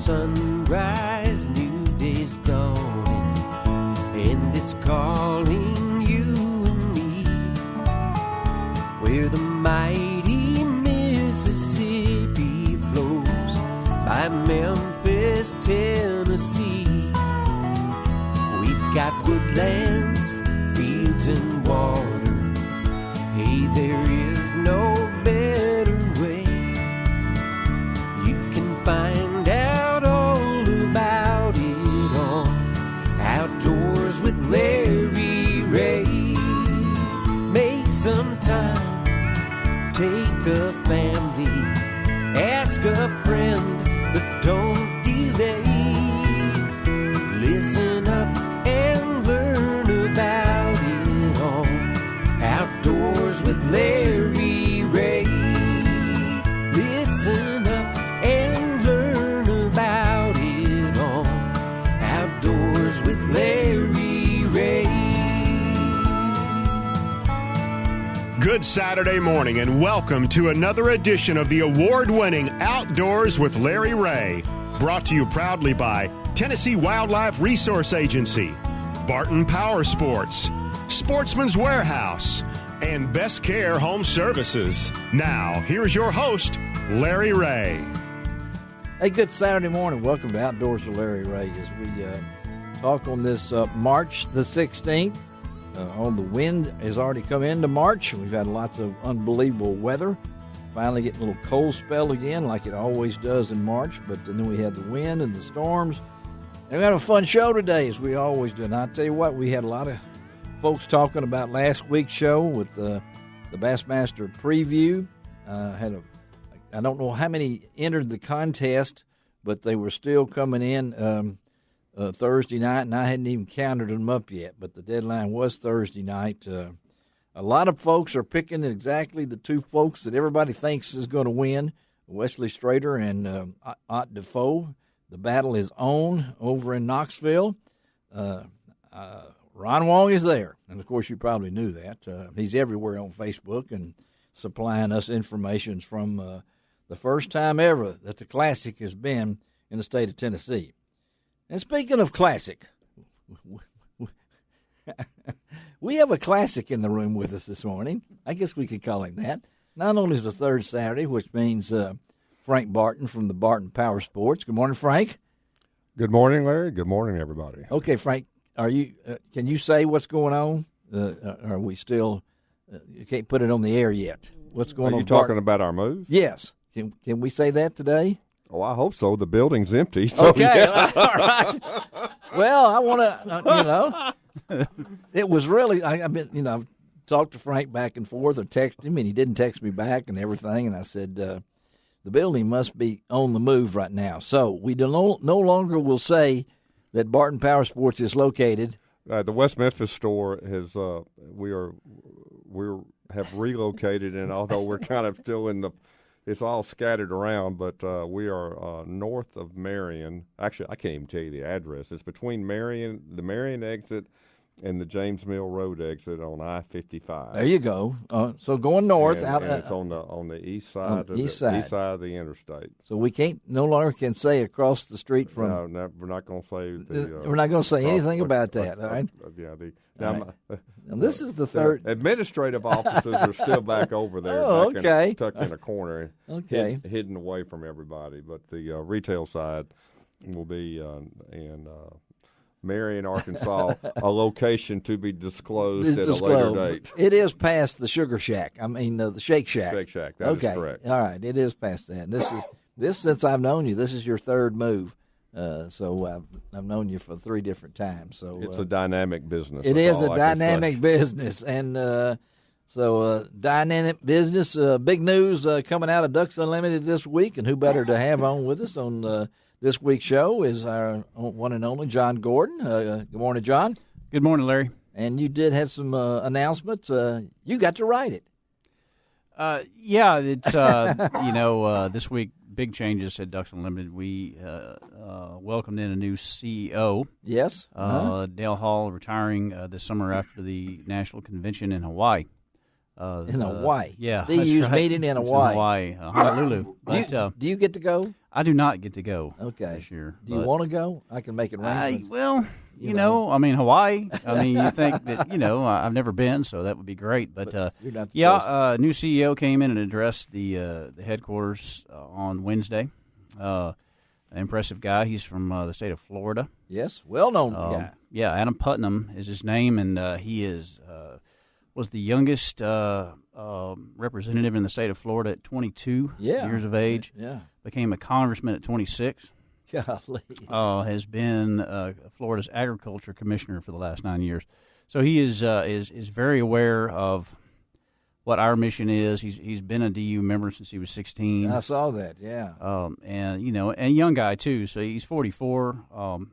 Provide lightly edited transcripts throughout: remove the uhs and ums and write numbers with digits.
sunrise, new day's dawning, and it's calling you and me, where the mighty Mississippi flows by Memphis, Tennessee. We've got woodlands, fields, and water. Hey, there is no better way. You can find out all about it on Outdoors with Larry Ray. Make some time, take the family, ask a friend, but don't delay. Listen up and learn about it all. Outdoors with Larry Ray. Listen up and learn about it all. Outdoors with Larry Ray. Good Saturday morning and welcome to another edition of the award-winning Outdoors with Larry Ray. Brought to you proudly by Tennessee Wildlife Resource Agency, Barton Power Sports, Sportsman's Warehouse, and Best Care Home Services. Now, here's your host, Larry Ray. Hey, good Saturday morning. Welcome to Outdoors with Larry Ray as we talk on this March the 16th. The wind has already come into March. We've had lots of unbelievable weather. Finally getting a little cold spell again like it always does in March. But then we had the wind and the storms. And we had a fun show today, as we always do. And I'll tell you what, we had a lot of folks talking about last week's show with the Bassmaster preview. I don't know how many entered the contest, but they were still coming in Thursday night, and I hadn't even counted them up yet. But the deadline was Thursday night. A lot of folks are picking exactly the two folks that everybody thinks is going to win, Wesley Strader and Ott Defoe. The battle is on over in Knoxville. Ron Wong is there, and of course you probably knew that. He's everywhere on Facebook and supplying us information from the first time ever that the Classic has been in the state of Tennessee. And speaking of Classic, we have a Classic in the room with us this morning. I guess we could call him that. Not only is the third Saturday, which means Frank Barton from the Barton Power Sports. Good morning, Frank. Good morning, Larry. Good morning, everybody. Okay, Frank. Are you? Can you say what's going on? Are we still? You can't put it on the air yet. What's going on? Are you talking about our move? Yes. Can we say that today? Oh, I hope so. The building's empty. So okay. Yeah. All right. Well, I want to. It was really. I've been. I've talked to Frank back and forth, or texted him, and he didn't text me back and everything. And I said, the building must be on the move right now. So we no longer will say that Barton Power Sports is located. The West Memphis store has we have relocated, and although we're kind of still it's all scattered around, but we are north of Marion. Actually, I can't even tell you the address. It's between the Marion exit and the James Mill Road exit on I-55. There you go. So going north, and it's on the east side east side of the interstate. So we no longer can say across the street from. No, we're not going to say. We're not going to say anything about that. All right. Yeah. Now, this is the third. Administrative offices are still back over there. Oh, okay. Tucked in a corner. Okay. Hidden away from everybody, but the retail side will be in Marion, Arkansas, a location to be disclosed at a later date. It is past the Sugar Shack. I mean, the Shake Shack. Shake Shack, that is correct. All right, it is past that. This since I've known you, this is your third move. So I've known you for 3 different times. So it's a dynamic business. It is a dynamic business, and dynamic business. Big news coming out of Ducks Unlimited this week, and who better to have on with us on this week's show is our one and only John Gordon. Good morning, John. Good morning, Larry. And you did have some announcements. You got to write it. Yeah, it's this week, big changes at Ducks Unlimited. We welcomed in a new CEO. Yes. Dale Hall retiring this summer after the National Convention in Hawaii. In Hawaii? Yeah. DU's right. meeting in Hawaii. Honolulu. But, do you get to go? I do not get to go Okay. this year. Do you want to go? I can make arrangements. Well, I mean, Hawaii. I mean, you think that, I've never been, so that would be great. But you're not the person. new CEO came in and addressed the headquarters on Wednesday. An impressive guy. He's from the state of Florida. Yes, well-known guy. Yeah, Adam Putnam is his name, and he was the youngest representative in the state of Florida at 22 years of age. Yeah. Became a congressman at 26. Golly. Has been Florida's agriculture commissioner for the last 9 years. So he is very aware of what our mission is. He's been a DU member since he was 16. I saw that. Yeah. And a young guy too. So he's 44,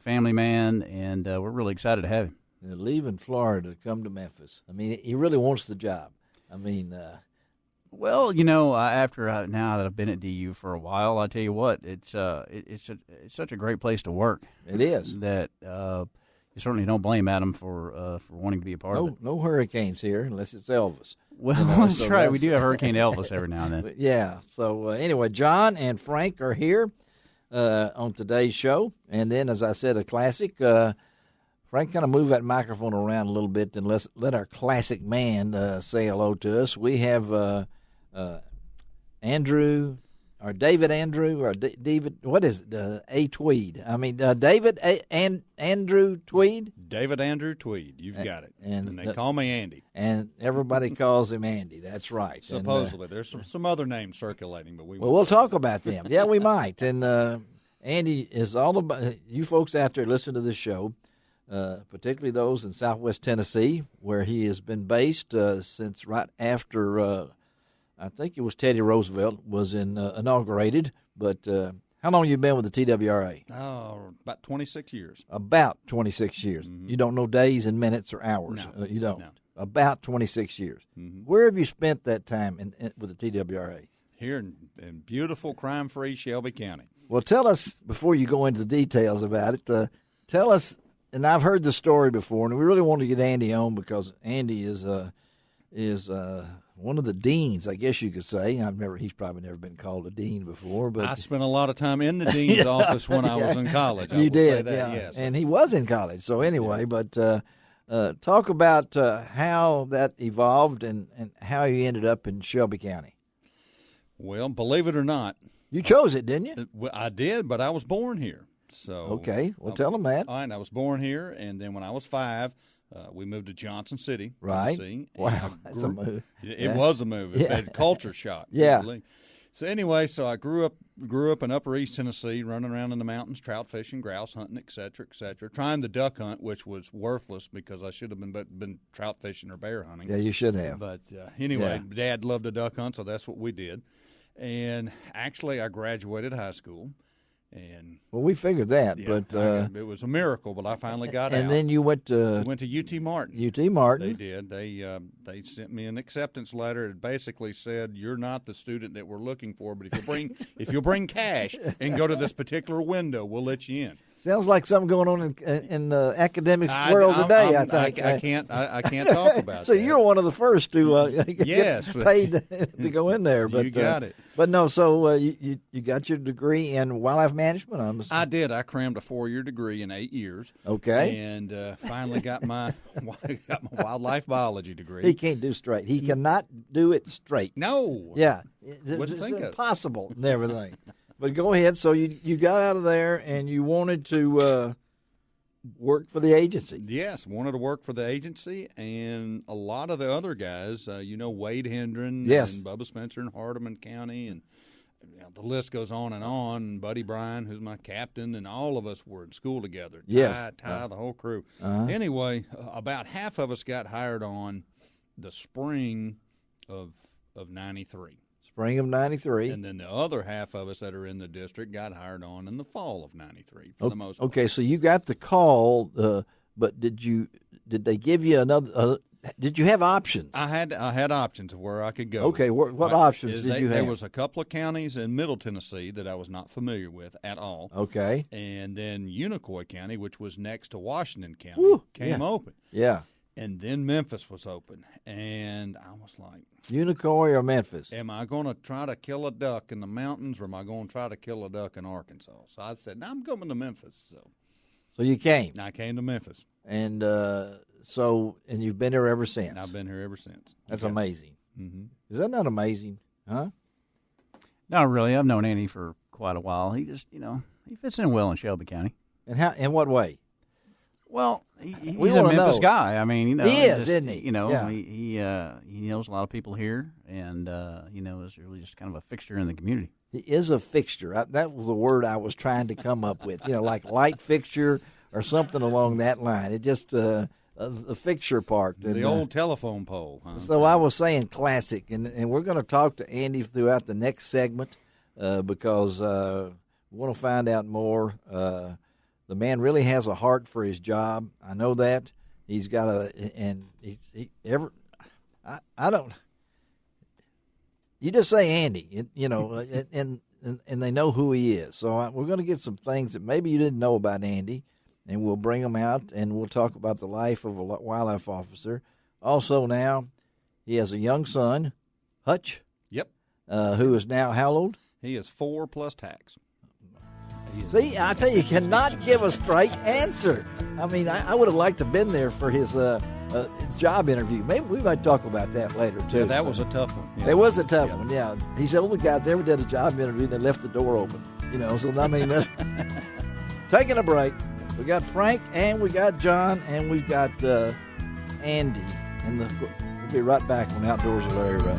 family man, and we're really excited to have him. Leaving Florida to come to Memphis. I mean, he really wants the job. I mean, well, after now that I've been at DU for a while, I tell you what, it's such a great place to work. It is. That you certainly don't blame Adam for wanting to be a part of it. No hurricanes here unless it's Elvis. Well, that's right. We do have Hurricane Elvis every now and then. Yeah. So anyway, John and Frank are here on today's show, and then, as I said, a classic. Frank, kind of move that microphone around a little bit, and let our classic man say hello to us. We have Andrew, or David Andrew, or David, what is it? A. Tweed. I mean, David Andrew Tweed? David Andrew Tweed. You've got it. And they call me Andy. And everybody calls him Andy. That's right. Supposedly. And, there's some other names circulating, but we'll talk about them. Yeah, we might. And Andy is all about, you folks out there listening to this show, particularly those in Southwest Tennessee, where he has been based since right after, I think it was Teddy Roosevelt was inaugurated. But how long have you been with the TWRA? Oh, about 26 years. About 26 years. Mm-hmm. You don't know days and minutes or hours. No. You don't. No. About 26 years. Mm-hmm. Where have you spent that time with the TWRA? Here in beautiful, crime-free Shelby County. Well, tell us, before you go into the details about it, tell us. And I've heard the story before, and we really want to get Andy on because Andy is one of the deans, I guess you could say. He's probably never been called a dean before, but I spent a lot of time in the dean's office when I was in college. You did, yes. And he was in college. So anyway, but talk about how that evolved and how you ended up in Shelby County. Well, believe it or not, you chose it, didn't you? I did, but I was born here. So okay, well, tell them that. All right, I was born here, and then when I was 5, we moved to Johnson City, right? Tennessee. Wow, that's a move. It was a move. It had a culture shock. Yeah. Really. So anyway, I grew up in Upper East Tennessee, running around in the mountains, trout fishing, grouse hunting, et cetera, trying to duck hunt, which was worthless because I should have been trout fishing or bear hunting. Yeah, you should have. But anyway, Dad loved to duck hunt, so that's what we did. And actually, I graduated high school. And well, we figured that, but it was a miracle. But I finally got out. And then you went to UT Martin. UT Martin. They did. They sent me an acceptance letter. It basically said, "You're not the student that we're looking for, but if you'll bring cash and go to this particular window, we'll let you in." Sounds like something going on in the academics world today. I think I can't talk about. So that. you're one of the first to yes, get paid to go in there. But you got it. But no, so you got your degree in wildlife management. I did. I crammed a 4-year degree in 8 years. Okay. And finally got my wildlife biology degree. He can't do straight. He cannot do it straight. No. Yeah. Wouldn't think impossible and everything. But go ahead. So you got out of there and you wanted to work for the agency. Yes, wanted to work for the agency, and a lot of the other guys, Wade Hendren and Bubba Spencer in Hardeman County, and the list goes on and on. And Buddy Bryan, who's my captain, and all of us were in school together. Ty, the whole crew. Anyway, about half of us got hired on the spring of 93. Spring of 93. And then the other half of us that are in the district got hired on in the fall of 93 for the most part. Okay, so you got the call, but did they give you another did you have options? I had options of where I could go. Okay, what options did you have? There was a couple of counties in Middle Tennessee that I was not familiar with at all. Okay. And then Unicoi County, which was next to Washington County, came open. Yeah. And then Memphis was open, and I was like, Unicoi or Memphis? Am I going to try to kill a duck in the mountains, or am I going to try to kill a duck in Arkansas? So I said, no, I'm going to Memphis. So you came? I came to Memphis. And and you've been here ever since? I've been here ever since. That's amazing. Mm-hmm. Is that not amazing? Huh? Not really. I've known Andy for quite a while. He just, he fits in well in Shelby County. And how? In what way? Well, he's a Memphis guy. I mean, he is, isn't he? He knows a lot of people here, and is really just kind of a fixture in the community. He is a fixture. That was the word I was trying to come up with. Like light fixture or something along that line. It just the fixture part. The old telephone pole. Huh? So I was saying classic, and we're going to talk to Andy throughout the next segment because we want to find out more. The man really has a heart for his job. I know that. He's got I don't. You just say Andy, and they know who he is. So we're going to get some things that maybe you didn't know about Andy, and we'll bring them out, and we'll talk about the life of a wildlife officer. Also now, he has a young son, Hutch. Yep. Who is now how old? He is 4 plus tax. See, I tell you cannot give a straight answer. I mean, I would have liked to have been there for his job interview. Maybe we might talk about that later, too. Yeah, that was a tough one. Yeah. It was a tough one, yeah. He's the only guy that's ever did a job interview that left the door open. So, I mean, that's taking a break. We got Frank, and we got John, and we've got Andy. And we'll be right back on Outdoors with Larry Ray.